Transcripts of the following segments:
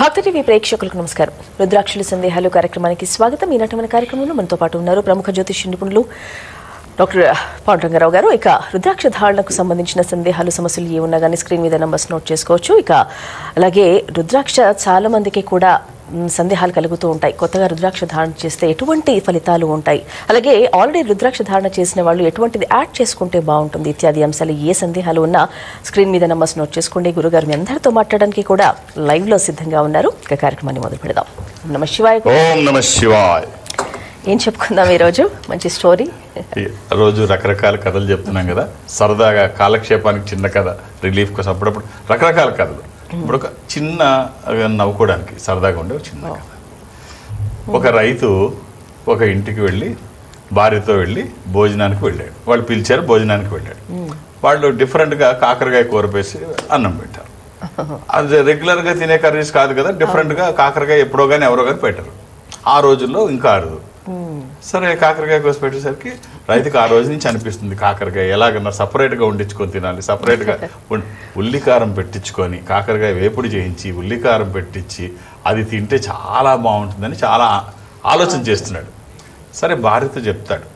భక్తి టీవీ ప్రేక్షకులకు నమస్కారం. రుద్రాక్షల సందేహాలు కార్యక్రమానికి స్వాగతం. ఈనాటి మన కార్యక్రమంలో మనతో పాటు ఉన్నారు ప్రముఖ జ్యోతిష్య నిపుణులు డాక్టర్ పాండురంగారావు గారు. ఇక రుద్రాక్ష ధారణకు సంబంధించిన సందేహాలు సమస్యలు ఏ ఉన్నా కానీ స్క్రీన్ మీద నంబర్స్ నోట్ చేసుకోవచ్చు. ఇక అలాగే రుద్రాక్ష చాలా మందికి కూడా సందేహాలు కలుగుతూ ఉంటాయి. కొత్తగా రుద్రాక్ష ధారణ చేస్తే ఎటువంటి ఫలితాలు ఉంటాయి, అలాగే ఆల్రెడీ రుద్రాక్ష ధారణ చేసిన వాళ్ళు ఎటువంటిది యాడ్ చేసుకుంటే బాగుంటుంది ఇత్యాది అంశాలు ఏ సందేహాలు ఉన్నా స్క్రీన్ మీద నంబర్స్ నోట్ చేసుకోండి. గురుగారు మీ అందరితో మాట్లాడడానికి కూడా లైవ్ లో సిద్ధంగా ఉన్నారు. ఇక కార్యక్రమాన్ని మొదలు పెడదాం. నమ శివాయ. ఓం నమ శివాయ. ఏం చెప్పుకుందాం ఈరోజు? మంచి స్టోరీ. రోజు రకరకాల కథలు చెప్తున్నాం కదా, సరదాగా కాలక్షేపానికి చిన్న కథ, రిలీఫ్ కోసం అప్పుడప్పుడు రకరకాల కథలు. ఇప్పుడు ఒక చిన్న నవ్వుకోవడానికి సరదాగా ఉండే చిన్న కథ. ఒక రైతు ఒక ఇంటికి వెళ్ళి భార్యతో వెళ్ళి భోజనానికి వెళ్ళాడు. వాళ్ళు పిలిచారు, భోజనానికి వెళ్ళాడు. వాళ్ళు డిఫరెంట్గా కాకరకాయ కూర వేసి అన్నం పెట్టారు. అది రెగ్యులర్గా తినే కర్రీస్ కాదు కదా, డిఫరెంట్గా కాకరకాయ ఎప్పుడో కానీ ఎవరో కానీ పెట్టారు. ఆ రోజుల్లో ఇంకా ఆడదు. సరే కాకరకాయ కోసి పెట్టేసరికి రైతుకి ఆ రోజు నుంచి అనిపిస్తుంది కాకరకాయ ఎలాగన్నా సపరేట్గా వండించుకొని తినాలి, సపరేట్గా ఉల్లికారం పెట్టించుకొని కాకరకాయ వేపుడు చేయించి ఉల్లికారం పెట్టించి అది తింటే చాలా బాగుంటుందని చాలా ఆలోచన చేస్తున్నాడు. సరే భార్యతో చెప్తాడు,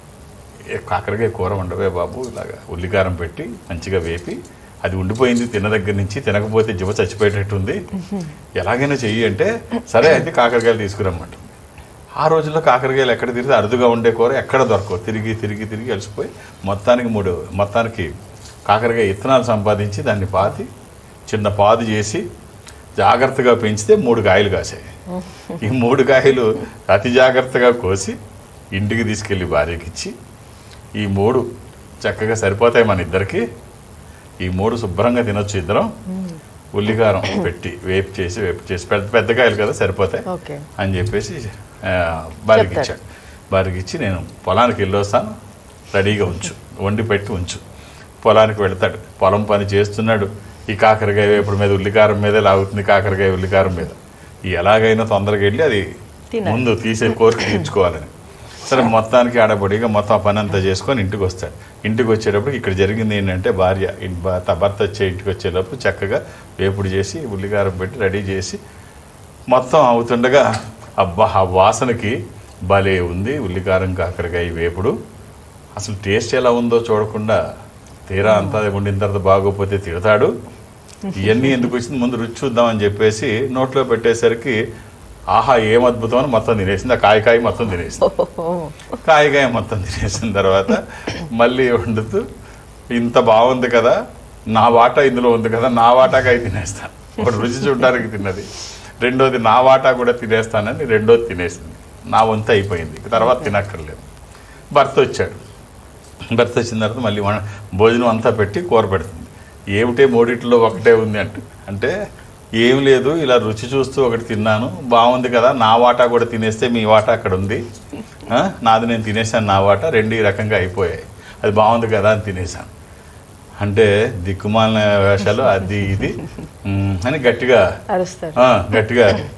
కాకరకాయ కూర వండవే బాబు, ఇలాగా ఉల్లికారం పెట్టి మంచిగా వేపి అది ఉండిపోయింది తిన్న దగ్గర నుంచి, తినకపోతే జివ చచ్చిపోయేటట్టుంది, ఎలాగైనా చెయ్యి అంటే సరే అయితే కాకరకాయలు తీసుకురమ్మంట. ఆ రోజుల్లో కాకరకాయలు ఎక్కడ తిరిగితే అరుదుగా ఉండే కూర ఎక్కడ దొరకవు. తిరిగి తిరిగి తిరిగి అలసిపోయి మొత్తానికి కాకరకాయ విత్తనాలు సంపాదించి దాన్ని పాతి చిన్న పాదు చేసి జాగ్రత్తగా పెంచితే 3 కాయలు కాసాయి. ఈ 3 కాయలు అతి జాగ్రత్తగా కోసి ఇంటికి తీసుకెళ్ళి భార్యకి ఇచ్చి, ఈ 3 చక్కగా సరిపోతాయి మన ఇద్దరికి, ఈ 3 శుభ్రంగా తినొచ్చు ఇద్దరం, ఉల్లికారం పెట్టి వేపు చేసి పెద్ద పెద్ద కాయలు కదా సరిపోతాయి అని చెప్పేసి భార్యకి ఇచ్చాడు. భార్యకి ఇచ్చి నేను పొలానికి వెళ్ళొస్తాను, రెడీగా ఉంచు, వండి పెట్టి ఉంచు. పొలానికి వెళ్తాడు, పొలం పని చేస్తున్నాడు. ఈ కాకరకాయ వేపుడు మీద ఉల్లికారం మీదే లాగుతుంది, కాకరకాయ ఉల్లికారం మీద. ఎలాగైనా తొందరగా వెళ్ళి అది ముందు తీసే కోరిక తీర్చుకోవాలని. సరే మొత్తానికి ఆడబడిగా మొత్తం పని అంతా చేసుకొని ఇంటికి వస్తాడు. ఇంటికి వచ్చేటప్పుడు ఇక్కడ జరిగింది ఏంటంటే భర్త వచ్చే ఇంటికి వచ్చేటప్పుడు చక్కగా వేపుడు చేసి ఉల్లికారం పెట్టి రెడీ చేసి మొత్తం అవుతుండగా అబ్బా ఆ వాసనకి భలే ఉంది ఉల్లికారం కాకరకాయ వేపుడు, అసలు టేస్ట్ ఎలా ఉందో చూడకుండా తీరా అంతా వండిన తర్వాత బాగోపోతే తిడతాడు, ఇవన్నీ ఎందుకు వచ్చింది ముందు రుచి చూద్దామని చెప్పేసి నోట్లో పెట్టేసరికి ఆహా ఏం అద్భుతం అని మొత్తం తినేసింది. ఆ కాయ మొత్తం తినేసింది. కాయ మొత్తం తినేసిన తర్వాత మళ్ళీ వండుతూ ఇంత బాగుంది కదా, నా వాటా ఇందులో ఉంది కదా, నా వాటాకాయ తినేస్తాను. ఒకటి రుచి చూడడానికి తిన్నది, రెండోది నా వాటా కూడా తినేస్తానని రెండోది తినేసింది. నా వంతు అయిపోయింది, తర్వాత తినక్కర్లేదు. భర్త వచ్చాడు. భర్త వచ్చిన తర్వాత మళ్ళీ భోజనం అంతా పెట్టి కూర పెడుతుంది. ఏమిటే 3 ఒకటే ఉంది అంటే ఏం లేదు, ఇలా రుచి చూస్తూ ఒకటి తిన్నాను, బాగుంది కదా, నా వాటా కూడా తినేస్తే మీ వాటా అక్కడ ఉంది, నాది నేను తినేసాను, నా వాటా 2 ఈ రకంగా అయిపోయాయి, అది బాగుంది కదా అని తినేసాను అంటే దిక్కుమాలిన వేషాలు అది ఇది అని గట్టిగా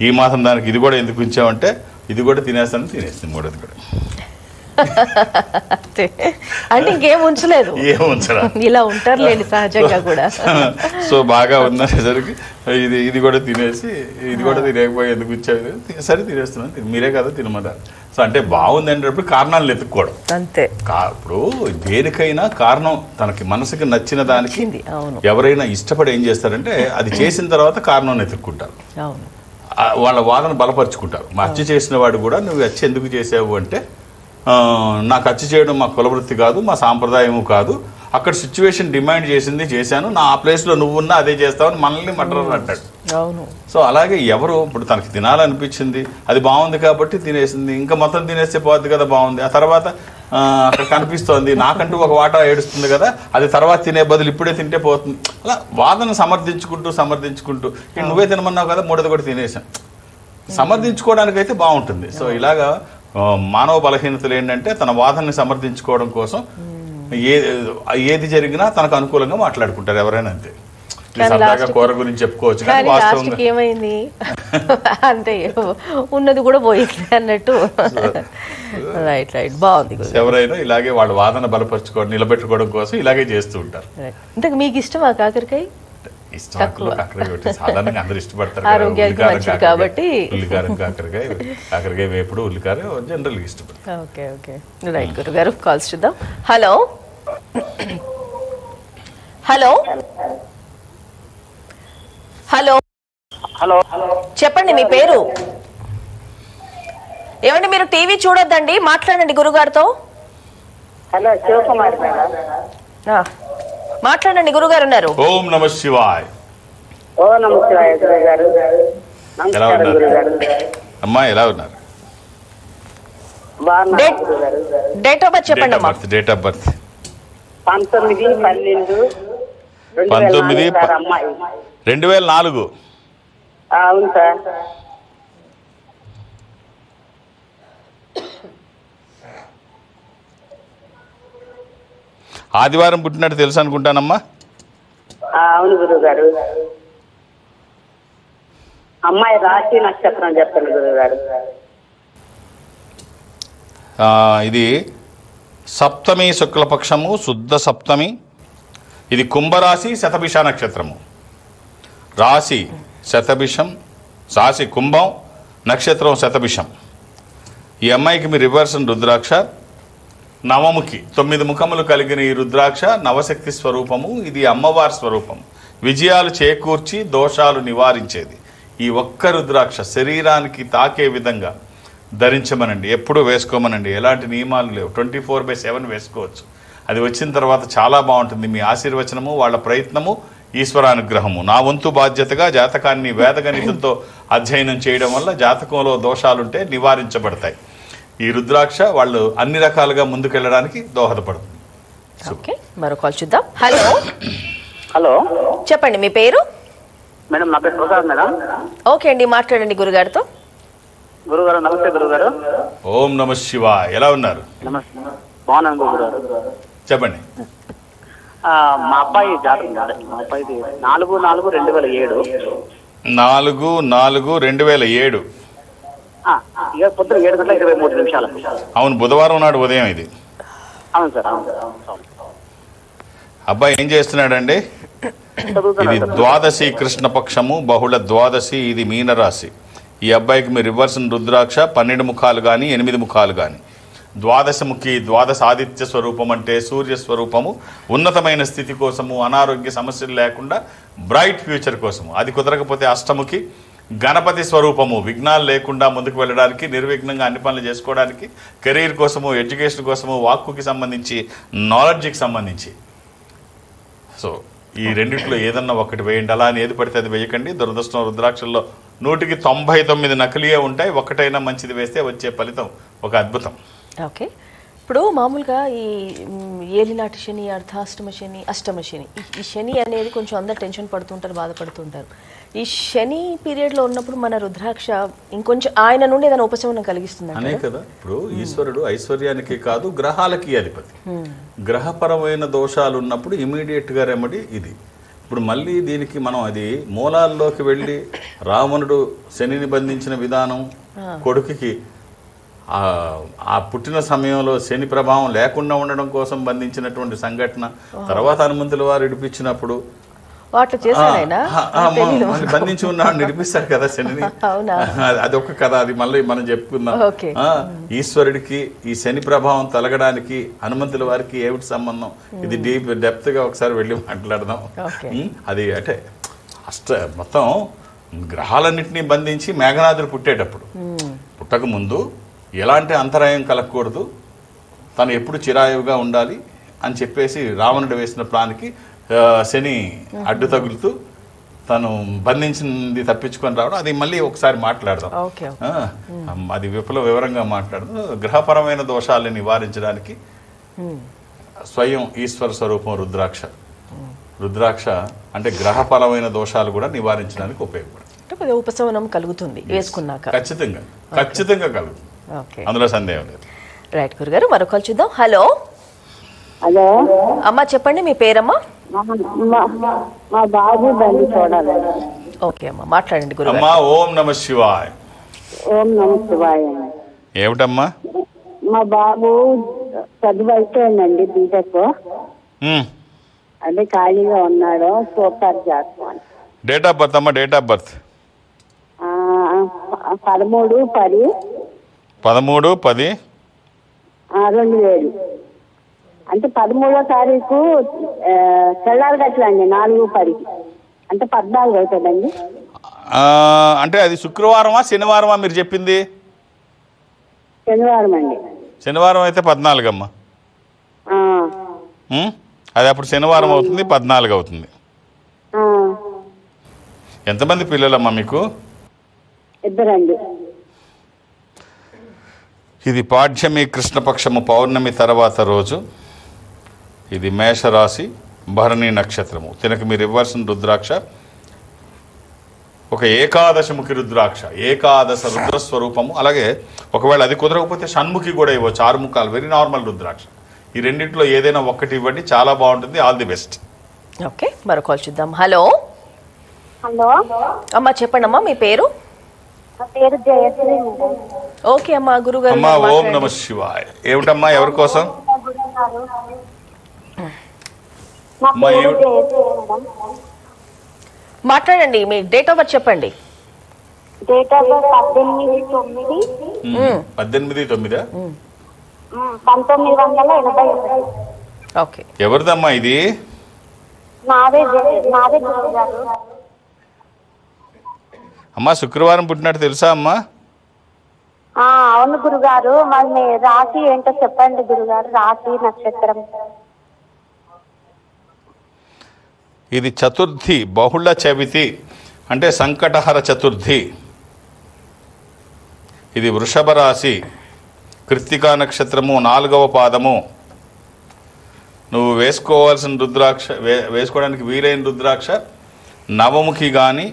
ఈ మాత్రం దానికి ఇది కూడా ఎందుకు ఉంచామంటే ఇది కూడా తినేస్తాను, తినేస్తుంది 3ది కూడా. అంటే ఇంకేం ఉంచలేదు, ఇలా ఉంటారులేండి సహజంగా కూడా. సో బాగా ఉన్నసరికి ఇది కూడా తినేసి ఇది కూడా తినేకపోయి ఎందుకు ఇచ్చారు, సరే తినేస్తున్నాను, మీరే కదా తినమన్నారు. సో అంటే బాగుంది అనేటప్పుడు కారణాలు వెతుక్కోవడం అంతే. ఇప్పుడు దేనికైనా కారణం తనకి మనసుకి నచ్చిన దానికి ఎవరైనా ఇష్టపడి ఏం చేస్తారంటే అది చేసిన తర్వాత కారణం వెతుక్కుంటారు, వాళ్ళ వాదన బలపరుచుకుంటారు. మా హత్య చేసిన వాడు కూడా నువ్వు హత్య ఎందుకు చేసావు అంటే నాకు హత్య చేయడం మా కులవృత్తి కాదు, మా సాంప్రదాయము కాదు, అక్కడ సిచ్యువేషన్ డిమాండ్ చేసింది చేశాను, నా ఆ ప్లేస్లో నువ్వున్నా అదే చేస్తావని మనల్ని మర్డర్ అంటాడు. సో అలాగే ఎవరు ఇప్పుడు తనకి తినాలనిపించింది, అది బాగుంది కాబట్టి తినేసింది, ఇంకా మొత్తం తినేస్తే పోద్ది కదా బాగుంది, ఆ తర్వాత అక్కడ కనిపిస్తోంది నాకంటూ ఒక వాటా ఏడుస్తుంది కదా, అది తర్వాత తినే బదులు ఇప్పుడే తింటే పోతుంది, అలా వాదన సమర్థించుకుంటూ నువ్వే తినమన్నావు కదా 3ది కూడా తినేసాను, సమర్థించుకోవడానికి అయితే బాగుంటుంది. సో ఇలాగా మానవ బలహీనతలు ఏంటంటే తన వాదనని సమర్థించుకోవడం కోసం ఏది జరిగినా తనకు అనుకూలంగా మాట్లాడుకుంటారు ఎవరైనా, అంతే. సరదాగా కూర గురించి చెప్పుకోవచ్చు కానీ వాస్తవంగా ఏమైంది అంటే ఉన్నది కూడా పోయింది అన్నట్టు. రైట్ బాగుంది. ఎవరైనా ఇలాగే వాళ్ళ వాదన బలపరచుకోవడం నిలబెట్టుకోవడం కోసం ఇలాగే చేస్తూ ఉంటారు. ఇంతకు మీకు ఇష్టమా కాకరకాయ? ఇష్టం కాకరకాయ పెట్టి సాధారణంగా అందరూ ఇష్టపడతారు ఆరోగ్యానికి మంచిది కాబట్టి. ఉల్లికారం కాకరకాయ వేపుడు ఉల్లికారం జనరల్గా ఇష్టపడతారు. ఓకే ఓకే రైట్ గురుగారు. కాల్స్ చూద్దాం. హలో హలో హలో హలో చెప్పండి మీ పేరు. ఏమండి మీరు టీవీ చూడొద్దండి, మాట్లాడండి గురుగారితో. Hello Shivakumar madam. మాట్లాడండి గురుగారు ఉన్నారు. ఓం నమ శివాయ్. ఓ నమస్కారం గురుగారు. ఎలా నమస్కారం ఉన్నారు గురుగారు. అమ్మా? ఎలా ఉన్నారు? బాగున్నారు గురుగారు. డేట్ ఆఫ్ బర్త్ చెప్పండి అమ్మా. Date of birth 19/12/2004 sir. అమ్మాయి 2004. అవును సార్. ఆదివారం పుట్టినట్టు తెలుసు అనుకుంటానమ్మా. అవును గురుగారు. అమ్మాయి రాశి నక్షత్రం చెప్పండి గురుగారు. ఇది సప్తమి శుక్లపక్షము, శుద్ధ సప్తమి. ఇది కుంభరాశి, శతభిష నక్షత్రము. రాశి శతభిషం, రాశి కుంభం, నక్షత్రం శతభిషం. ఈ అమ్మాయికి మీ రివర్స్ రుద్రాక్ష, నవముఖి, 9 ముఖములు కలిగిన ఈ రుద్రాక్ష నవశక్తి స్వరూపము. ఇది అమ్మవారి స్వరూపం, విజయాలు చేకూర్చి దోషాలు నివారించేది. ఈ ఒక్క రుద్రాక్ష శరీరానికి తాకే విధంగా ధరించమనండి, ఎప్పుడు వేసుకోమనండి. ఎలాంటి నియమాలు లేవు, 24/7 వేసుకోవచ్చు. అది వచ్చిన తర్వాత చాలా బాగుంటుంది. మీ ఆశీర్వచనము, వాళ్ళ ప్రయత్నము, ఈశ్వరానుగ్రహము. నా వంతు బాధ్యతగా జాతకాన్ని వేదగణితంతో అధ్యయనం చేయడం వల్ల జాతకంలో దోషాలుంటే నివారించబడతాయి. ఈ రుద్రాక్ష వాళ్ళు అన్ని రకాలుగా ముందుకెళ్ళడానికి దోహదపడుతుంది. ఓకే, మరో కాల్ చూద్దాం. హలో హలో చెప్పండి మీ పేరు. మేడం నా పేరు ప్రసాద్ మేడం. ఓకే అండి, మాట్లాడండి గురుగారితో. గురుగారు నమస్తే గురుగారు. ఓం నమ శివ. ఎలా ఉన్నారు? నమస్తే, బాగున్నాను గురుగారు. చెప్పండి. మా అబ్బాయి జాతకం, మా అబ్బాయిది 4/4/2007. 4/4/2007. ఇక పొద్దున 7:23. అవును, బుధవారం నాడు ఉదయం ఇది. అవును సార్. అవును. అబ్బాయి ఏం చేస్తున్నాడండి? ఇది ద్వాదశి కృష్ణపక్షము, బహుళ ద్వాదశి. ఇది మీనరాశి. ఈ అబ్బాయికి మీ రివర్స్ రుద్రాక్ష 12 ముఖాలు కానీ 8 ముఖాలు కానీ. ద్వాదశముఖి, ద్వాదశ ఆదిత్య స్వరూపం అంటే సూర్య స్వరూపము. ఉన్నతమైన స్థితి కోసము, అనారోగ్య సమస్యలు లేకుండా బ్రైట్ ఫ్యూచర్ కోసము. అది కుదరకపోతే అష్టముఖి, గణపతి స్వరూపము. విఘ్నాలు లేకుండా ముందుకు వెళ్ళడానికి, నిర్విఘ్నంగా అన్ని పనులు చేసుకోవడానికి, కెరీర్ కోసము, ఎడ్యుకేషన్ కోసము, వాక్కుకి సంబంధించి, నాలెడ్జ్కి సంబంధించి. సో ఈ రెండిట్లో ఏదన్నా ఒకటి వేయండి. అలా అని ఏది పడితే అది వేయకండి. దురదృష్టం రుద్రాక్షల్లో 100కి 99 నకిలీయే ఉంటాయి. ఒక్కటైనా మంచిది వేస్తే వచ్చే ఫలితం ఒక అద్భుతం. ఓకే, ఇప్పుడు మామూలుగా ఈ ఏలినాటి శని, అర్ధాష్టమ శని, అష్టమ శని, ఈ శని అనేది కొంచెం అందరు టెన్షన్ పడుతుంటారు, బాధపడుతుంటారు. ఈ శని పీరియడ్ లో ఉన్నప్పుడు మన రుద్రాక్ష ఇంకొంచెం ఆయన నుండి ఏదైనా ఉపశమనం కలిగిస్తుంది అనే కదా. ఇప్పుడు ఈశ్వరుడు ఐశ్వర్యానికి కాదు, గ్రహాలకి అధిపతి. గ్రహపరమైన దోషాలు ఉన్నప్పుడు ఇమీడియట్ గా రెమెడీ ఇది. ఇప్పుడు మళ్ళీ దీనికి మనం అది మూలాల్లోకి వెళ్ళి రావణుడు శనిని బంధించిన విధానం, కొడుకుకి ఆ పుట్టిన సమయంలో శని ప్రభావం లేకుండా ఉండడం కోసం బంధించినటువంటి సంఘటన, తర్వాత హనుమంతుల వారు ఇడిపించినప్పుడు బంధించి ఉన్నాడు, నిడిపిస్తారు కదా శనిని. అదొక కథ, అది మళ్ళీ మనం చెప్పుకుందాం. ఈశ్వరుడికి ఈ శని ప్రభావం తొలగడానికి హనుమంతుల వారికి ఏమిటి సంబంధం? ఇది డెప్త్ గా ఒకసారి వెళ్ళి మాట్లాడదాం. అది అంటే మొత్తం గ్రహాలన్నింటినీ బంధించి మేఘనాథుడు పుట్టేటప్పుడు, పుట్టక ముందు ఎలాంటి అంతరాయం కలగకూడదు, తను ఎప్పుడు చిరాయువుగా ఉండాలి అని చెప్పేసి రావణుడు వేసిన ప్లాన్కి శని అడ్డు తగులుతూ తను బంధించింది తప్పించుకొని రావడం. అది మళ్ళీ ఒకసారి మాట్లాడదాం. అది వివరంగా మాట్లాడదాం. గ్రహపరమైన దోషాలను నివారించడానికి స్వయం ఈశ్వర స్వరూపం రుద్రాక్ష. రుద్రాక్ష అంటే గ్రహపరమైన దోషాలు కూడా నివారించడానికి ఉపయోగపడుతుంది. ఉపశమనం కలుగుతుంది వేసుకున్నాక. ఖచ్చితంగా కలుగుతుంది, అందులో సందేహం లేదు. రైట్ గురుగారు, మరొకరు చూద్దాం. హలో హలో అమ్మా, చెప్పండి మీ పేరమ్మా. మా బాబు బండి చూడాలి. ఓకే అమ్మా, మాట్లాడండి గురుగారు. అమ్మా ఓం నమ శివాయ్. ఓం నమ శివాయ. ఏమిటమ్మా? మా బాబు చదువు అయిపోయిందండి, బీటెక్. అదే ఖాళీగా ఉన్నాడు, సూపర్ జాతకం. డేట్ ఆఫ్ బర్త్ అమ్మా, డేట్ ఆఫ్ బర్త్ 13/10/2000. అంటే 13వ తారీఖు తెల్లారి గట్లండి 4/10కి, అంటే 14 అవుతుందండి. అంటే అది శుక్రవారమా శనివారమా మీరు చెప్పింది? శనివారం అండి. శనివారం అయితే 14 అమ్మా. అది అప్పుడు శనివారం అవుతుంది, 14 అవుతుంది. ఎంతమంది పిల్లలమ్మా మీకు? 2 ఇది పాఠ్యమి కృష్ణపక్షము పౌర్ణమి తర్వాత రోజు. ఇది మేషరాశి, భరణి నక్షత్రము. తినకు మీరు ఇవ్వాల్సిన రుద్రాక్ష ఒక ఏకాదశముఖి రుద్రాక్ష, ఏకాదశ రుద్రస్వరూపము. అలాగే ఒకవేళ అది కుదరకపోతే షణ్ముఖి కూడా ఇవ్వచ్చు, 6 ముఖాలు, వెరీ నార్మల్ రుద్రాక్ష. ఈ రెండింటిలో ఏదైనా ఒక్కటి ఇవ్వండి, చాలా బాగుంటుంది. All the best. ఓకే, మరో కాల్ చూద్దాం. హలో హలో అమ్మా, చెప్పండి అమ్మా మీ పేరు? నా పేరు జయశ్రీ. ఓకే అమ్మా, గురుగారు అమ్మా ఓం నమ శివాయ. ఏమిటమ్మా, ఎవరి కోసం? అమ్మా, మాట్లాడండి, మీ డేట్ ఆఫ్ బర్త్ చెప్పండి. Date of birth 18/9/1980. ఓకే, ఎవరిదమ్మా ఇది? నాదే గురుగారు. అమ్మా శుక్రవారం పుట్టినట్టు తెలుసా అమ్మా? అవును గురుగారు. మరి రాశి ఏంటో చెప్పండి గురుగారు, రాశి నక్షత్రం. ఇది చతుర్థి, బహుళ చవితి అంటే సంకటహర చతుర్థి. ఇది వృషభ రాశి, కృత్తికా నక్షత్రము, 4వ పాదము. నువ్వు వేసుకోవాల్సిన రుద్రాక్ష, వేసుకోవడానికి వీలైన రుద్రాక్ష నవముఖి కానీ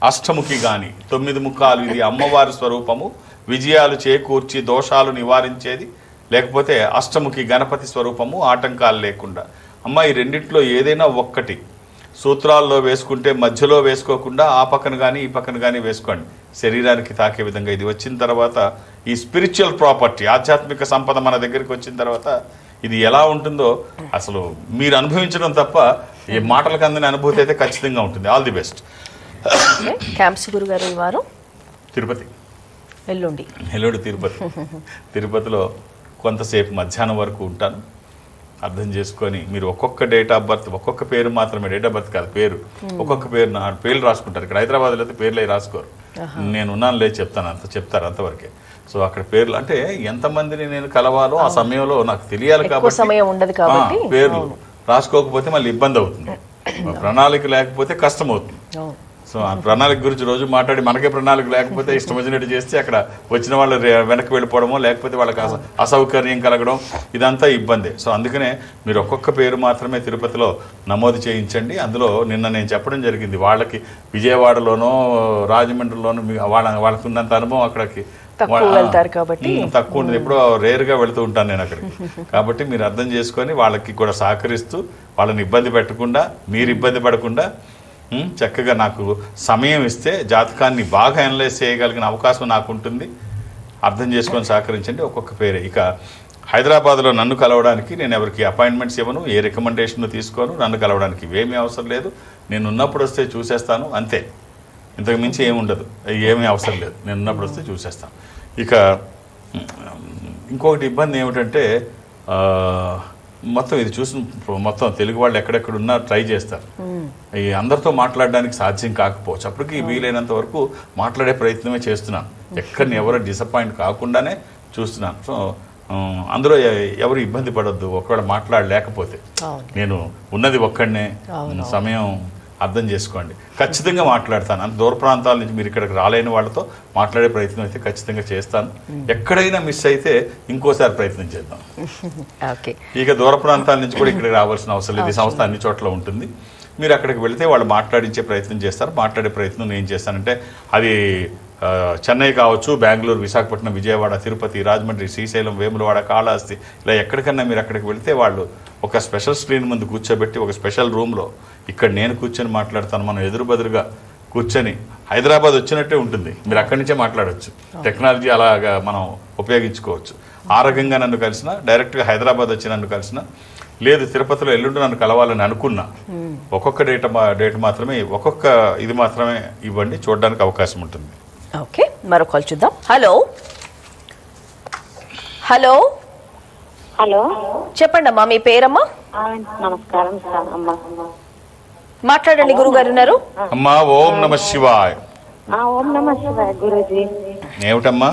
అష్టముఖి కానీ, 9 ముఖాలు. ఇది అమ్మవారి స్వరూపము, విజయాలు చేకూర్చి దోషాలు నివారించేది. లేకపోతే అష్టముఖి గణపతి స్వరూపము, ఆటంకాలు లేకుండా. అమ్మ ఈ రెండిట్లో ఏదైనా ఒక్కటి సూత్రాల్లో వేసుకుంటే మధ్యలో వేసుకోకుండా ఆ పక్కన కానీ ఈ పక్కన కానీ వేసుకోండి, శరీరానికి తాకే విధంగా. ఇది వచ్చిన తర్వాత ఈ స్పిరిచువల్ ప్రాపర్టీ, ఆధ్యాత్మిక సంపద మన దగ్గరికి వచ్చిన తర్వాత ఇది ఎలా ఉంటుందో అసలు మీరు అనుభవించడం తప్ప ఈ మాటలకు అందని అనుభూతి అయితే ఖచ్చితంగా ఉంటుంది. All the best. క్యాంప్స్ గురుగారు ఈ వారం తిరుపతి, ఎల్లుండి తిరుపతి. తిరుపతిలో కొంతసేపు మధ్యాహ్నం వరకు ఉంటాను. అర్థం చేసుకొని మీరు ఒక్కొక్క డేట్ ఆఫ్ బర్త్, ఒక్కొక్క పేరు మాత్రమే, డేట్ ఆఫ్ బర్త్ కాదు, పేరు, ఒక్కొక్క పేర్లు రాసుకుంటారు. ఇక్కడ హైదరాబాద్లో అయితే పేర్లే రాసుకోరు. నేను ఉన్నాను లేదు చెప్తాను, చెప్తారు అంతవరకే. సో అక్కడ పేర్లు అంటే ఎంతమందిని నేను కలవాలో ఆ సమయంలో నాకు తెలియాలి కాబట్టి సమయం ఉండదు కాబట్టి పేర్లు రాసుకోకపోతే మళ్ళీ ఇబ్బంది అవుతుంది, ప్రణాళిక లేకపోతే కష్టం అవుతుంది. సో ఆ ప్రణాళిక గురించి రోజు మాట్లాడి మనకే ప్రణాళిక లేకపోతే ఇష్టం వచ్చినట్టు చేస్తే అక్కడ వచ్చిన వాళ్ళు వెనక్కి వెళ్ళిపోవడమో లేకపోతే వాళ్ళకి అసౌకర్యం కలగడం, ఇదంతా ఇబ్బంది. సో అందుకనే మీరు ఒక్కొక్క పేరు మాత్రమే తిరుపతిలో నమోదు చేయించండి. అందులో నిన్న నేను చెప్పడం జరిగింది, వాళ్ళకి విజయవాడలోనో రాజమండ్రిలోనో వాళ్ళకు ఉన్నంత అనుభవం అక్కడికి తక్కువ ఉంటుంది. ఎప్పుడో రేరుగా వెళుతూ ఉంటాను నేను అక్కడికి. కాబట్టి మీరు అర్థం చేసుకొని వాళ్ళకి కూడా సహకరిస్తూ వాళ్ళని ఇబ్బంది పెట్టకుండా, మీరు ఇబ్బంది పడకుండా చక్కగా నాకు సమయం ఇస్తే జాతకాన్ని బాగా అనలైజ్ చేయగలిగిన అవకాశం నాకు ఉంటుంది. అర్థం చేసుకొని సహకరించండి. ఒక్కొక్క పేరే. ఇక హైదరాబాద్లో నన్ను కలవడానికి నేను ఎవరికి అపాయింట్మెంట్స్ ఇవ్వను, ఏ రికమెండేషన్ తీసుకోను. నన్ను కలవడానికి ఏమీ అవసరం లేదు. నేను ఉన్నప్పుడు వస్తే చూసేస్తాను, అంతే. ఇంతకు మించి ఏముండదు, ఏమీ అవసరం లేదు. నేను ఉన్నప్పుడు వస్తే చూసేస్తాను. ఇక ఇంకొకటి ఇబ్బంది ఏమిటంటే మొత్తం ఇది చూసిన మొత్తం తెలుగు వాళ్ళు ఎక్కడెక్కడ ఉన్నా ట్రై చేస్తారు. ఈ అందరితో మాట్లాడడానికి సాధ్యం కాకపోవచ్చు. అప్పటికి వీలైనంత వరకు మాట్లాడే ప్రయత్నమే చేస్తున్నాను. ఎక్కడిని ఎవరు డిసప్పాయింట్ కాకుండానే చూస్తున్నాను. సో అందులో ఎవరు ఇబ్బంది పడొద్దు ఒకవేళ మాట్లాడలేకపోతే. నేను ఉన్నది ఒక్కడనే, సమయం అర్థం చేసుకోండి. ఖచ్చితంగా మాట్లాడతాను. అంత దూర ప్రాంతాల నుంచి మీరు ఇక్కడికి రాలేని వాళ్ళతో మాట్లాడే ప్రయత్నం అయితే ఖచ్చితంగా చేస్తాను. ఎక్కడైనా మిస్ అయితే ఇంకోసారి ప్రయత్నం చేద్దాం. ఇక దూర ప్రాంతాల నుంచి కూడా ఇక్కడికి రావాల్సిన అవసరం లేదు. ఈ సంస్థ అన్ని చోట్ల ఉంటుంది. మీరు అక్కడికి వెళితే వాళ్ళు మాట్లాడించే ప్రయత్నం చేస్తారు. మాట్లాడే ప్రయత్నం నేను చేస్తానంటే అది చెన్నై కావచ్చు, బెంగళూరు, విశాఖపట్నం, విజయవాడ, తిరుపతి, రాజమండ్రి, శ్రీశైలం, వేములవాడ, కాళహస్తి, ఇలా ఎక్కడికన్నా మీరు అక్కడికి వెళితే వాళ్ళు ఒక స్పెషల్ స్క్రీన్ ముందు కూర్చోబెట్టి ఒక స్పెషల్ రూమ్లో ఇక్కడ నేను కూర్చొని మాట్లాడతాను. మనం ఎదురుబెదురుగా కూర్చొని హైదరాబాద్ వచ్చినట్టే ఉంటుంది. మీరు అక్కడి నుంచే మాట్లాడవచ్చు. టెక్నాలజీ అలాగా మనం ఉపయోగించుకోవచ్చు. ఆ రకంగా నన్ను కలిసిన, డైరెక్ట్గా హైదరాబాద్ వచ్చి నన్ను కలిసిన, లేదు తిరుపతిలో ఎల్లుండి నన్ను కలవాలని అనుకున్నా, ఒక్కొక్క డేట్ మాత్రమే, ఒక్కొక్క ఇది మాత్రమే ఇవ్వండి, చూడడానికి అవకాశం ఉంటుంది. ఓకే, మరో కాల్ చూద్దాం. హలో హలో హలో చెప్పండి అమ్మా, మీ పేరమ్మా? నమస్కారం సార్. అమ్మ మాట్లాడండి, గురుగారు ఉన్నారు. అమ్మా ఓం నమ శివాయ. ఓం నమ శివాయ గురూజీ. ఏమిటమ్మా?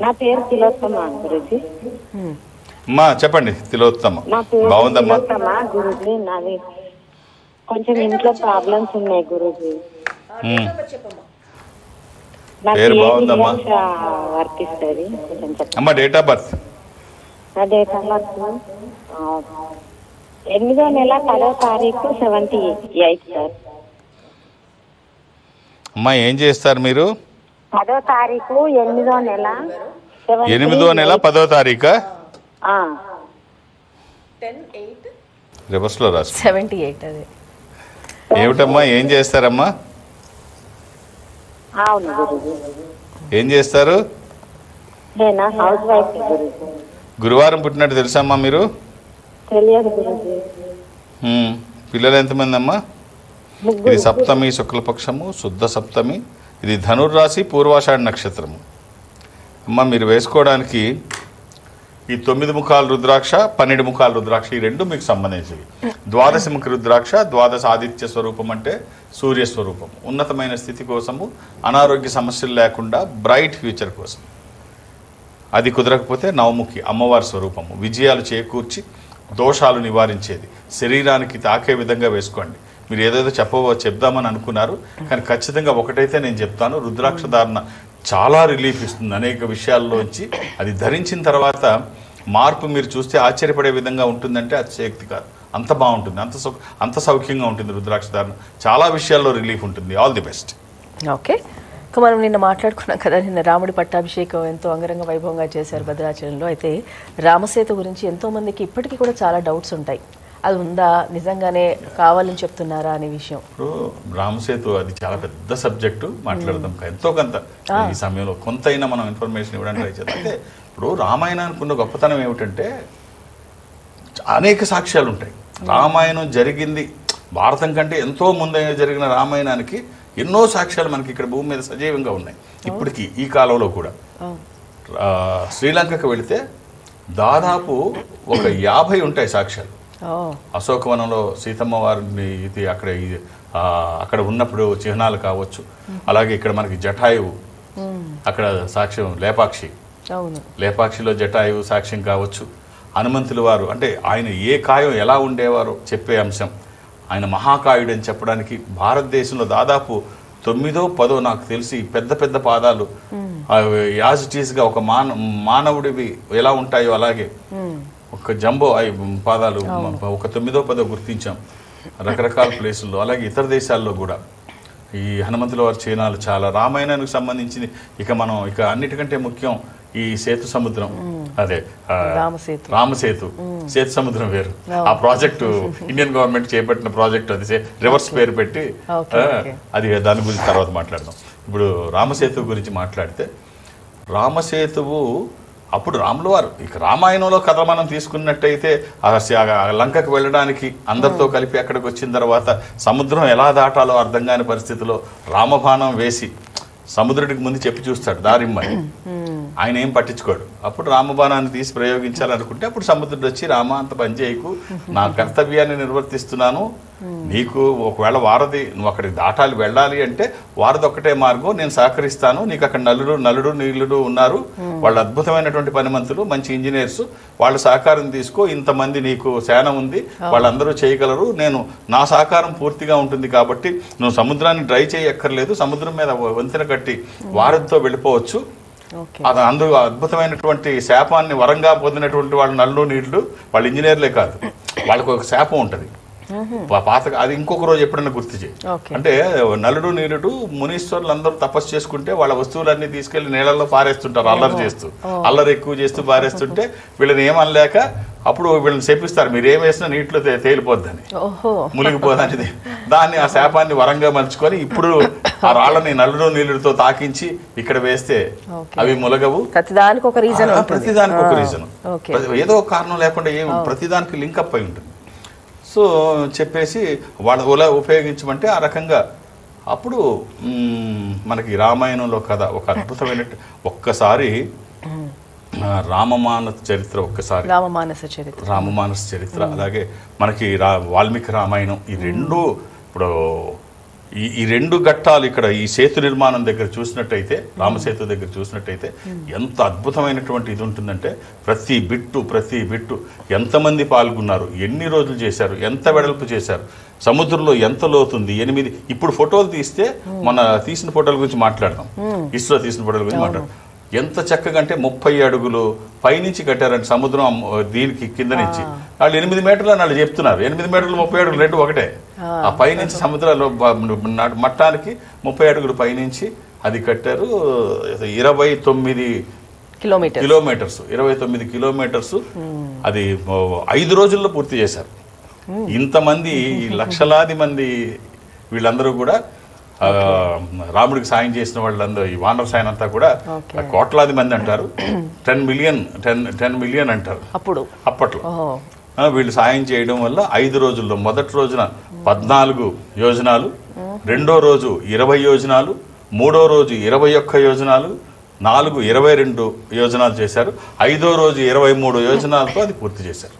నా పేరు తిలోత్తమ గురూజీ. అమ్మా చెప్పండి. తిలోత్తమ నా పేరు బాగుందమ్మా. తిలోత్తమ గురూజీ. నాది కొంచెం ఇంట్లో ప్రాబ్లమ్స్ ఉన్నాయి గురూజీ. నాకు పేరు బాగుందమ్మా. వర్తిస్తుంది కొంచెం చెప్పండి. అమ్మా డేట్ ఆఫ్ బర్త్? నా డేట్ ఆఫ్ బర్త్ 8వ నెల 10వ తారీఖు 78 సార్. అమ్మా ఏం చేస్తారు మీరు? 10వ తారీఖు 8వ నెల 8వ నెల 10వ తారీఖా? ఆ, రివర్స్లో రాసు. 78 అదే. ఏమిటమ్మా ఏం చేస్తారమ్మా? అవును గురూజీ. ఏం చేస్తారు? నేనా హౌస్ వైఫ్ గురూజీ. గురువారం పుట్టినట్టు తెలుసమ్మా మీరు? తెలియదు గురూజీ. పిల్లలు ఎంతమంది అమ్మా? ఇది సప్తమి శుక్లపక్షము, శుద్ధ సప్తమి. ఇది ధనుర్రాశి, పూర్వాషాఢ నక్షత్రము. అమ్మ మీరు వేసుకోవడానికి ఈ 9 ముఖాల రుద్రాక్ష, 12 ముఖాల రుద్రాక్ష, ఈ రెండు మీకు సంబంధించివి. ద్వాదశముఖి రుద్రాక్ష, ద్వాదశ ఆదిత్య స్వరూపం అంటే సూర్య స్వరూపం. ఉన్నతమైన స్థితి కోసము, అనారోగ్య సమస్యలు లేకుండా బ్రైట్ ఫ్యూచర్ కోసం. అది కుదరకపోతే నవముఖి అమ్మవారి స్వరూపము, విజయాలు చేకూర్చి దోషాలు నివారించేది. శరీరానికి తాకే విధంగా వేసుకోండి. మీరు ఏదేదో చెప్దామని అనుకున్నారు, కానీ ఖచ్చితంగా ఒకటైతే నేను చెప్తాను, రుద్రాక్ష ధారణ చాలా రిలీఫ్ ఇస్తుంది అనేక విషయాల్లోంచి. అది ధరించిన తర్వాత మార్పు మీరు చూస్తే ఆశ్చర్యపడే విధంగా ఉంటుందంటే అతిశయోక్తి కాదు. అంత బాగుంటుంది, అంత సౌఖ్యంగా ఉంటుంది రుద్రాక్ష ధారణ. చాలా విషయాల్లో రిలీఫ్ ఉంటుంది. All the best. ఓకే, ఇక మనం నిన్న మాట్లాడుకున్నాం కదా, నిన్న రాముడి పట్టాభిషేకం ఎంతో అంగరంగ వైభవంగా చేశారు భద్రాచలంలో. అయితే రామసేతు గురించి ఎంతో మందికి ఇప్పటికీ కూడా చాలా డౌట్స్ ఉంటాయి. అది ఉందా, నిజంగానే కావాలని చెప్తున్నారా అనే విషయం. ఇప్పుడు రామసేతు అది చాలా పెద్ద సబ్జెక్టు, మాట్లాడదాం ఎంతో కొంత ఈ సమయంలో కొంతైనా మనం ఇన్ఫర్మేషన్ ఇవ్వడానికి ట్రై చేద్దాం. అంటే ఇప్పుడు రామాయణానికి ఉన్న గొప్పతనం ఏమిటంటే అనేక సాక్ష్యాలు ఉంటాయి. రామాయణం జరిగింది భారతం కంటే ఎంతో ముందే జరిగిన రామాయణానికి ఎన్నో సాక్ష్యాలు మనకి ఇక్కడ భూమి మీద సజీవంగా ఉన్నాయి ఇప్పటికీ, ఈ కాలంలో కూడా. శ్రీలంకకు వెళితే దాదాపు ఒక 50 ఉంటాయి సాక్ష్యాలు. అశోకవనంలో సీతమ్మ వారిని ఇది అక్కడ ఉన్నప్పుడు చిహ్నాలు కావచ్చు. అలాగే ఇక్కడ మనకి జటాయువు, అక్కడ సాక్ష్యం లేపాక్షిలో జటాయువు సాక్ష్యం కావచ్చు. హనుమంతుల వారు అంటే ఆయన ఏ కాయం ఎలా ఉండేవారో చెప్పే అంశం. ఆయన మహాకాయుడు అని చెప్పడానికి భారతదేశంలో దాదాపు 9వ 10వ నాకు తెలిసి పెద్ద పెద్ద పాదాలు యాజ్ ఇట్ ఈస్గా ఒక మానవుడివి ఎలా ఉంటాయో అలాగే ఒక జంబో పాదాలు ఒక 9వ 10వ గుర్తించాం రకరకాల ప్లేసుల్లో. అలాగే ఇతర దేశాల్లో కూడా ఈ హనుమంతుల వారి చిహ్నాలు చాలా. రామాయణానికి సంబంధించింది ఇక అన్నిటికంటే ముఖ్యం ఈ సేతు సముద్రం, అదే రామసేతు. సేతు సముద్రం వేరు. ఆ ప్రాజెక్టు ఇండియన్ గవర్నమెంట్ చేపట్టిన ప్రాజెక్టు, అది రివర్స్ పేరు పెట్టి అది దాని గురించి తర్వాత మాట్లాడదాం. ఇప్పుడు రామసేతు గురించి మాట్లాడితే, రామసేతువు అప్పుడు రాముల వారు ఇక రామాయణంలో కథ మనం తీసుకున్నట్టయితే లంకకు వెళ్ళడానికి అందరితో కలిపి అక్కడికి వచ్చిన తర్వాత సముద్రం ఎలా దాటాలో అర్థం కాని పరిస్థితిలో రామబాణం వేసి సముద్రుడికి ముందు చెప్పి చూస్తాడు దారిమ్మని. ఆయన ఏం పట్టించుకోడు. అప్పుడు రామబాణాన్ని తీసి ప్రయోగించాలనుకుంటే అప్పుడు సముద్రుడు వచ్చి, రామ అంత పని చేయకు, నా కర్తవ్యాన్ని నిర్వర్తిస్తున్నాను, నీకు ఒకవేళ వారధి నువ్వు అక్కడికి దాటాలి వెళ్ళాలి అంటే వారధి ఒక్కటే మార్గం, నేను సహకరిస్తాను, నీకు అక్కడ నలుడు నీళ్లుడు ఉన్నారు, వాళ్ళు అద్భుతమైనటువంటి పనిమంతులు, మంచి ఇంజనీర్స్, వాళ్ళ సహకారం తీసుకో, ఇంతమంది నీకు సేన ఉంది, వాళ్ళందరూ చేయగలరు, నేను నా సహకారం పూర్తిగా ఉంటుంది కాబట్టి నువ్వు సముద్రాన్ని డ్రై చేయక్కర్లేదు, సముద్రం మీద వంతెన కట్టి వారధితో వెళ్ళిపోవచ్చు. అది అందులో అద్భుతమైనటువంటి శాపాన్ని వరంగా పొందినటువంటి వాళ్ళు నల్లు నీళ్లు, వాళ్ళ ఇంజనీర్లే కాదు, వాళ్ళకు ఒక శాపం ఉంటుంది. పాత అది ఇంకొక రోజు ఎప్పుడైనా గుర్తు చేయి. Okay. అంటే నలుడు నీరుడు మునీశ్వరులు అందరూ తపస్సు చేసుకుంటే వాళ్ళ వస్తువులన్నీ తీసుకెళ్లి నీళ్ళల్లో పారేస్తుంటారు, అల్లరి చేస్తూ అల్లరి ఎక్కువ చేస్తూ పారేస్తుంటే వీళ్ళని ఏమనలేక అప్పుడు వీళ్ళని శపిస్తారు, మీరు ఏం వేసినా నీటిలో తేలిపోద్దని, మునిగిపోదని. దాన్ని ఆ శాపాన్ని వరంగా మలుచుకొని ఇప్పుడు ఆ రాళ్ళని నలుడు నీళ్ళతో తాకించి ఇక్కడ వేస్తే అవి ములగవు. ప్రతిదానికి ఒక రీజన్, ప్రతిదానికి ఒక రీజన్, ఏదో ఒక కారణం లేకుండా ఏం ప్రతిదానికి లింకప్ అయి ఉంటుంది. సో చెప్పేసి వాళ్ళ ఉపయోగించమంటే ఆ రకంగా అప్పుడు మనకి రామాయణంలో కథ ఒక అద్భుతమైన ఒక్కసారి రామమానస చరిత్ర, ఒక్కసారి రామమానస చరిత్ర, అలాగే మనకి వాల్మీకి రామాయణం, ఈ రెండు ఇప్పుడు ఈ రెండు ఘట్టాలు ఇక్కడ ఈ సేతు నిర్మాణం దగ్గర చూసినట్టయితే, రామసేతు దగ్గర చూసినట్టయితే ఎంత అద్భుతమైనటువంటి ఇది ఉంటుందంటే ప్రతి బిట్టు ఎంతమంది పాల్గొన్నారు, ఎన్ని రోజులు చేశారు, ఎంత వెడల్పు చేశారు, సముద్రంలో ఎంత లోతుంది 8. ఇప్పుడు ఫోటోలు తీస్తే మన తీసిన ఫోటోల గురించి మాట్లాడదాం, ఇస్రో తీసిన ఫోటోల గురించి మాట్లాడదాం. ఎంత చక్కగా అంటే 30 అడుగులు పైనుంచి కట్టారంటే సముద్రం దీనికి కింద నుంచి. వాళ్ళు 8 మీటర్లు అని వాళ్ళు చెప్తున్నారు, 8 మీటర్లు 30 అడుగులు రెండు ఒకటే. ఆ పైనుంచి సముద్రంలో మట్టానికి 30 అడుగులు పైనుంచి అది కట్టారు. 29 కిలోమీటర్స్ 29 కిలోమీటర్స్ అది 5 రోజుల్లో పూర్తి చేశారు. ఇంతమంది లక్షలాది మంది వీళ్ళందరూ కూడా రాముడికి సాయం చేసిన వాళ్ళందరూ, ఈ వానర సాయం అంతా కూడా కోట్లాది మంది అంటారు, 10 మిలియన్ అంటారు అప్పట్లో. వీళ్ళు సాయం చేయడం వల్ల 5 రోజుల్లో మొదటి రోజున 14 యోజనాలు, రెండో రోజు 20 యోజనాలు, మూడో రోజు 21 యోజనాలు, 22 యోజనాలు చేశారు. 5వ రోజు 23 యోజనాలతో అది పూర్తి చేశారు.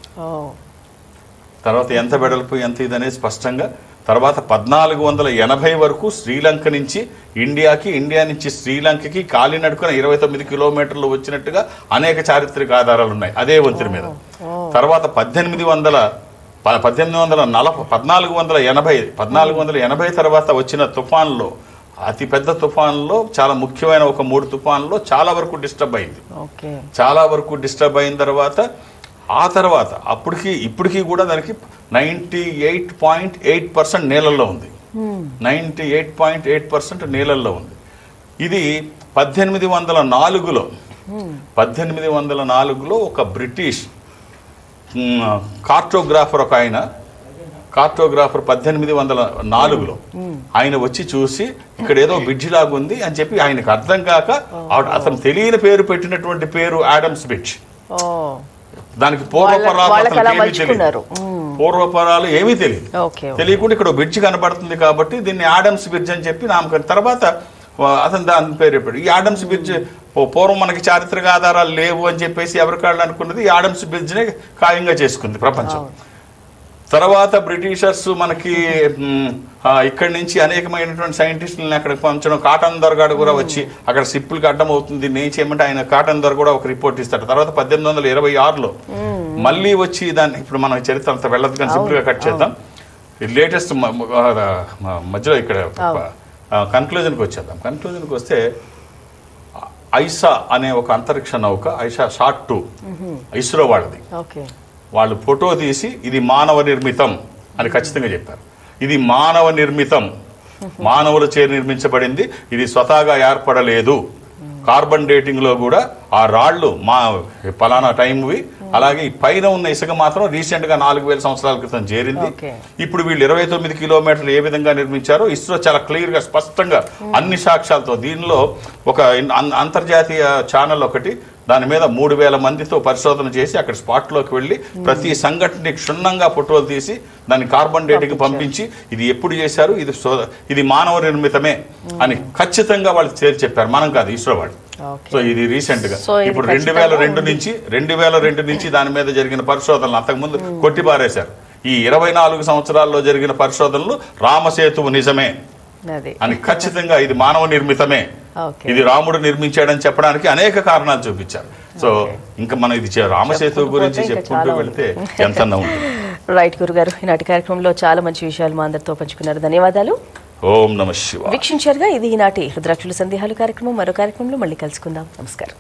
తర్వాత ఎంత వెడల్పు ఎంత ఇదనేది స్పష్టంగా. తర్వాత 1480 వరకు శ్రీలంక నుంచి ఇండియాకి, ఇండియా నుంచి శ్రీలంకకి కాలినడుకున 29 కిలోమీటర్లు వచ్చినట్టుగా అనేక చారిత్రక ఆధారాలు ఉన్నాయి అదే వంతెన మీద. తర్వాత 1480 తర్వాత వచ్చిన తుఫాన్లో, అతి పెద్ద తుఫాన్లో, చాలా ముఖ్యమైన ఒక 3 తుఫాన్లో చాలా వరకు డిస్టర్బ్ అయింది. చాలా వరకు డిస్టర్బ్ అయిన తర్వాత ఆ తర్వాత ఇప్పటికీ కూడా దానికి 98.8% నీళ్ళల్లో ఉంది. 98.8% నీళ్ళల్లో ఉంది. ఇది 1804లో ఒక బ్రిటిష్ కార్టోగ్రాఫర్ 1804లో ఆయన వచ్చి చూసి ఇక్కడ ఏదో బ్రిడ్జి లాగుంది అని చెప్పి ఆయనకు అర్థం కాక అతను తెలియని పేరు పెట్టినటువంటి పేరు ఆడమ్స్ బ్రిడ్జ్. దానికి పూర్వపరాలు ఏమీ తెలియకుండా ఇక్కడ బ్రిడ్జ్ కనబడుతుంది కాబట్టి దీన్ని ఆడమ్స్ బ్రిడ్జ్ అని చెప్పి నామకరణం. తర్వాత అతను దాని పేరు చెప్పాడు. ఈ ఆడమ్స్ బ్రిడ్జ్ పూర్వం మనకి చారిత్రక ఆధారాలు లేవు అని చెప్పేసి ఎవరికాళ్ళు అనుకున్నది ఈ ఆడమ్స్ బ్రిడ్జ్నే ఖాయంగా చేసుకుంది ప్రపంచం. తర్వాత బ్రిటిషర్స్ మనకి ఇక్కడి నుంచి అనేకమైనటువంటి సైంటిస్టులను అక్కడికి పంపించడం, కాటన్ దొరగాడు కూడా వచ్చి అక్కడ సిప్పులకి అడ్డం అవుతుంది దీన్ని ఏం చేయమంటే ఆయన కాటన్ దొర కూడా ఒక రిపోర్ట్ ఇస్తాడు. తర్వాత 1826లో మళ్ళీ వచ్చి దాన్ని, ఇప్పుడు మన చరిత్ర అంతా వెళ్ళదు కానీ సింపుల్గా కట్ చేద్దాం. లేటెస్ట్ మధ్యలో ఇక్కడ కన్క్లూజన్కి వచ్చేద్దాం. కన్క్లూజన్కి వస్తే ఐసా అనే ఒక అంతరిక్ష నౌక, ఐసా షార్ట్ 2 ఇస్రో వాళ్ళది, వాళ్ళు ఫోటో తీసి ఇది మానవ నిర్మితం అని ఖచ్చితంగా చెప్పారు. ఇది మానవ నిర్మితం, మానవులచే నిర్మించబడింది, ఇది స్వతహాగా ఏర్పడలేదు. కార్బన్ డేటింగ్లో కూడా ఆ రాళ్ళు పలానా టైంవి, అలాగే పైన ఉన్న ఇసుక మాత్రం రీసెంట్గా 4000 సంవత్సరాల క్రితం చేరింది. ఇప్పుడు వీళ్ళు 29 కిలోమీటర్లు ఏ విధంగా నిర్మించారో ఇస్రో చాలా క్లియర్గా స్పష్టంగా అన్ని సాక్ష్యాలతో, దీనిలో ఒక అంతర్జాతీయ ఛానల్ ఒకటి దాని మీద 3000 మందితో పరిశోధన చేసి అక్కడ స్పాట్లోకి వెళ్ళి ప్రతి సంఘటనని క్షుణ్ణంగా ఫోటోలు తీసి దాన్ని కార్బన్ డేటింగ్ పంపించి ఇది ఎప్పుడు చేశారు, ఇది మానవ నిర్మితమే అని ఖచ్చితంగా వాళ్ళు చెప్పారు. మనం కాదు, ఇస్రో వాళ్ళు. సో ఇది రీసెంట్ గా ఇప్పుడు 2002 నుంచి దాని మీద జరిగిన పరిశోధనలు అంతకుముందు కొట్టిపారేశారు. ఈ 24 సంవత్సరాల్లో జరిగిన పరిశోధనలు రామసేతువు నిజమే అని ఖచ్చితంగా ఇది మానవ నిర్మితమే, ఇది రాముడు నిర్మించాడని చెప్పడానికి అనేక కారణాలు చూపించారు. సో ఇంకా మనం ఇది రామసేతువు గురించి చెప్పుకుంటూ వెళ్తే ఎంత ఉంటుంది. రైట్ గురుగారు, ఈనాటి కార్యక్రమంలో చాలా మంచి విషయాలు మా అందరితో పంచుకున్నారు. ధన్యవాదాలు. ఓం నమః శివాయ. వీక్షించారుగా ఇది ఈనాటి రుద్రాక్షుల సందేహాలు కార్యక్రమం. మరో కార్యక్రమంలో మళ్ళీ కలుసుకుందాం. నమస్కారం.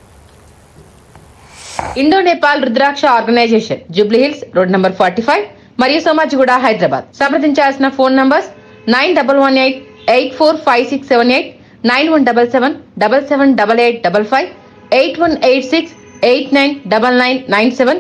Indo Nepal Rudraksha organization, Jubilee Hills, road number 45, మరియు సోమాజిగూడ హైదరాబాద్. సంప్రదించాల్సిన ఫోన్ నంబర్స్ 9118845678, 9177778855, 8186899997,